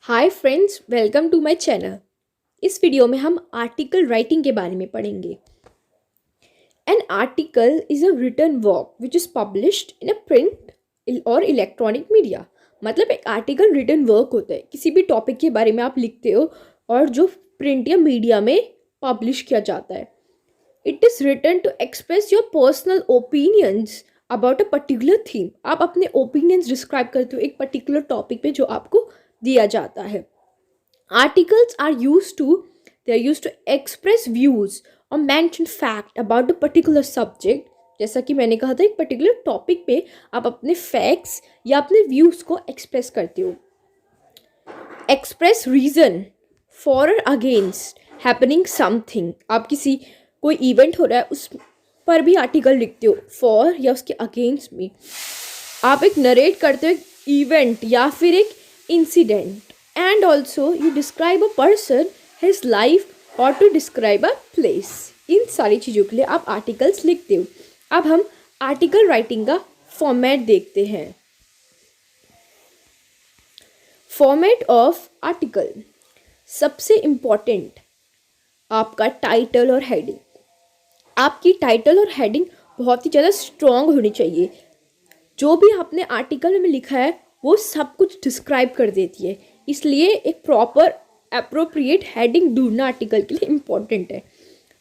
Hi friends, welcome to my channel. इस video में हम आर्टिकल राइटिंग के बारे में पढ़ेंगे। An article is a written work which is published in a print और इलेक्ट्रॉनिक मीडिया। मतलब एक आर्टिकल रिटन वर्क होता है, किसी भी टॉपिक के बारे में आप लिखते हो और जो प्रिंट या मीडिया में पब्लिश किया जाता है। It is written to express your personal opinions about a particular theme. आप अपने ओपिनियंस डिस्क्राइब करते हो एक पर्टिकुलर टॉपिक पे जो आपको दिया जाता है। Articles are used to express views or mention fact about a particular subject। जैसा कि मैंने कहा था, एक पर्टिकुलर टॉपिक पे आप अपने फैक्ट्स या अपने व्यूज को एक्सप्रेस करते हो। एक्सप्रेस रीजन फॉर और अगेंस्ट हैपनिंग समथिंग। आप किसी कोई इवेंट हो रहा है उस पर भी आर्टिकल लिखते हो, फॉर या उसके अगेंस्ट में। आप एक नरेट करते हो एक इवेंट या फिर एक incident. And also you describe a person, his life, और टू डिस्क्राइब अ प्लेस। इन सारी चीज़ों के लिए आप आर्टिकल्स लिखते हो। अब हम आर्टिकल राइटिंग का फॉर्मेट देखते हैं। फॉर्मेट ऑफ आर्टिकल, सबसे इम्पॉर्टेंट आपका टाइटल और हेडिंग। आपकी टाइटल और हेडिंग बहुत ही ज़्यादा स्ट्रॉन्ग होनी चाहिए। जो भी आपने आर्टिकल में लिखा है वो सब कुछ डिस्क्राइब कर देती है, इसलिए एक प्रॉपर अप्रोप्रिएट हेडिंग ढूंढना आर्टिकल के लिए इम्पॉर्टेंट है।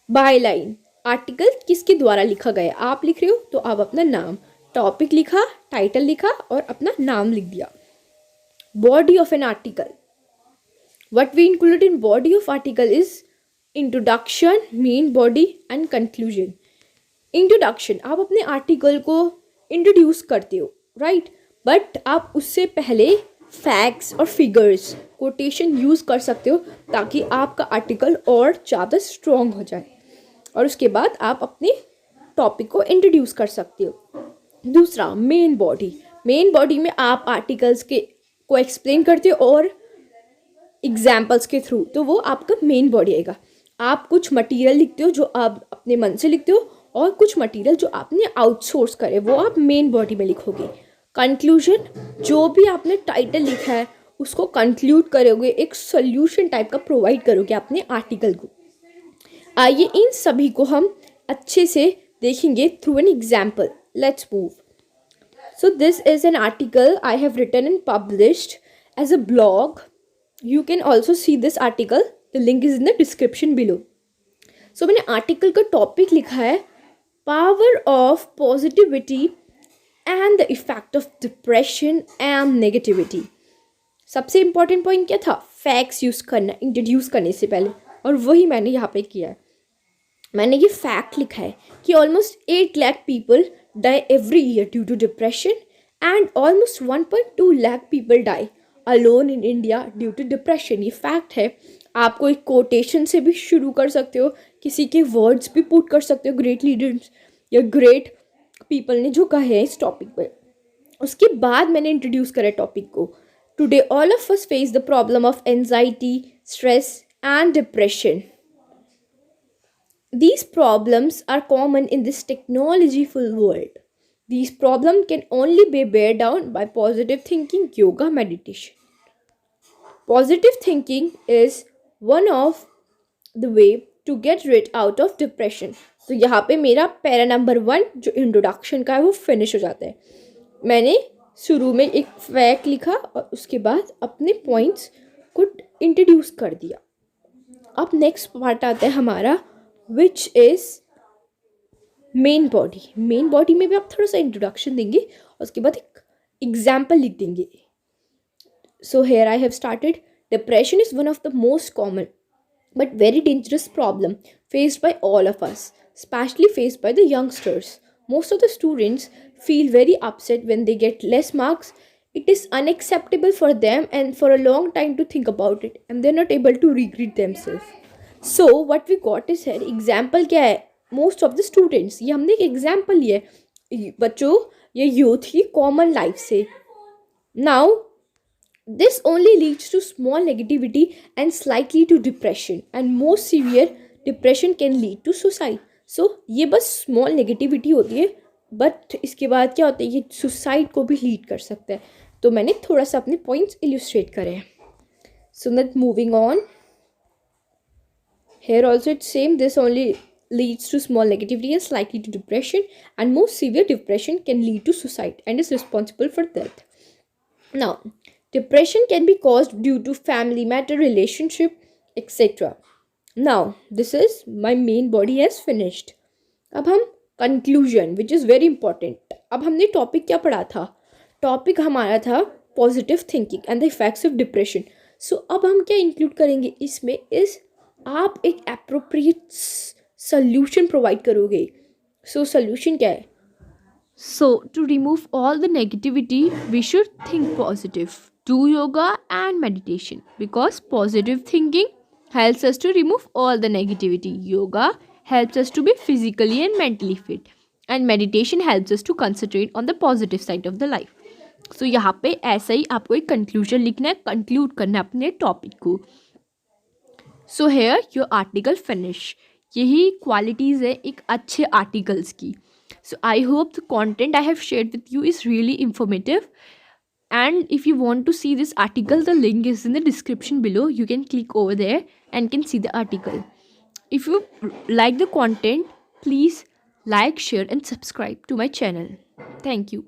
बाय लाइन, आर्टिकल किसके द्वारा लिखा गया। आप लिख रहे हो तो आप अपना नाम, टॉपिक लिखा, टाइटल लिखा और अपना नाम लिख दिया। Body of an article, what we include in body of article is introduction, main body and conclusion. Introduction, आप अपने आर्टिकल को इंट्रोड्यूस करते हो, राइट, बट आप उससे पहले फैक्ट्स और फिगर्स, कोटेशन यूज़ कर सकते हो ताकि आपका आर्टिकल और ज़्यादा स्ट्रॉन्ग हो जाए। और उसके बाद आप अपने टॉपिक को इंट्रोड्यूस कर सकते हो। दूसरा, मेन बॉडी। मेन बॉडी में आप आर्टिकल्स के को एक्सप्लेन करते हो और एग्जाम्पल्स के थ्रू, तो वो आपका मेन बॉडी आएगा। आप कुछ मटेरियल लिखते हो जो आप अपने मन से लिखते हो, और कुछ मटेरियल जो आपने आउटसोर्स करे वो आप मेन बॉडी में लिखोगे। कंक्लूजन, जो भी आपने टाइटल लिखा है उसको कंक्लूड करोगे, एक सोल्यूशन टाइप का प्रोवाइड करोगे अपने आर्टिकल को। आइए इन सभी को हम अच्छे से देखेंगे through an example. Let's move. So this is an article I have written and published as a blog. You can also see this article, the link is in the description below. So मैंने article का topic लिखा है power of positivity and the effect of depression and negativity. सबसे important point क्या था, facts use करना introduce करने से पहले, और वही मैंने यहाँ पे किया है। मैंने ये फैक्ट लिखा है कि almost 8 lakh people die every year due to depression and almost 1.2 lakh people die alone in India due to depression. ये फैक्ट है। आपको एक कोटेशन से भी शुरू कर सकते हो, किसी के वर्ड्स भी पुट कर सकते हो, ग्रेट लीडर्स या ग्रेट पीपल ने जो कहे हैं इस टॉपिक पर। उसके बाद मैंने इंट्रोड्यूस करा टॉपिक को। Today all of us face the problem of anxiety, stress and depression. These problems are common in this technology-full world. These problems can only be bear down by positive thinking, yoga, meditation. Positive thinking is one of the way to get rid out of depression. तो यहाँ पे मेरा para number 1 जो introduction का है वो finish हो जाता है। मैंने शुरू में एक फैक्ट लिखा और उसके बाद अपने पॉइंट्स को इंट्रोड्यूस कर दिया। अब नेक्स्ट पार्ट आता है हमारा, which is main body. Main body में भी आप थोड़ा सा इंट्रोडक्शन देंगे और उसके बाद एक एग्जाम्पल लिख देंगे। So here I have started. Depression is one of the most common but very dangerous problem faced by all of us, especially faced by the youngsters. Most of the students feel very upset when they get less marks. It is unacceptable for them and for a long time to think about it, and they're not able to regret themselves. So what we got is here, example क्या है, most of the students, ये हमने एक example लिया है बच्चों या youth की common life से। Now this only leads to small negativity and slightly to depression, and most severe depression can lead to suicide. So ये बस small negativity होती है, but इसके बाद क्या होता है, ये suicide को भी lead कर सकता है। तो मैंने थोड़ा सा अपने points illustrate करे हैं। So that moving on, here also it's same. This only leads to small negativity is likely to depression, and most severe depression can lead to suicide and is responsible for death. Now, depression can be caused due to family matter, relationship, etc. Now, this is my main body has finished. अब हम conclusion which is very important. अब हमने topic क्या पढ़ा था? Topic हमारा था positive thinking and the effects of depression. So अब हम क्या इंक्लूड करेंगे इसमें इस आप एक अप्रोप्रिएट सोल्यूशन प्रोवाइड करोगे. सो सोल्यूशन क्या है? So, to remove all the negativity, we should think positive. Do yoga and meditation because positive thinking helps us to remove all the negativity. Yoga helps us to be physically and mentally fit, and meditation helps us to concentrate on the positive side of the life. So, यहाँ पे ऐसा ही आपको एक conclusion लिखना है, conclude करना है अपने टॉपिक को. So here your article finish. यही क्वालिटीज़ है एक अच्छे आर्टिकल्स की. So I hope the content I have shared with you is really informative. And if you want to see this article, the link is in the description below. You can click over there and can see the article. If you like the content, please like, share and subscribe to my channel. Thank you.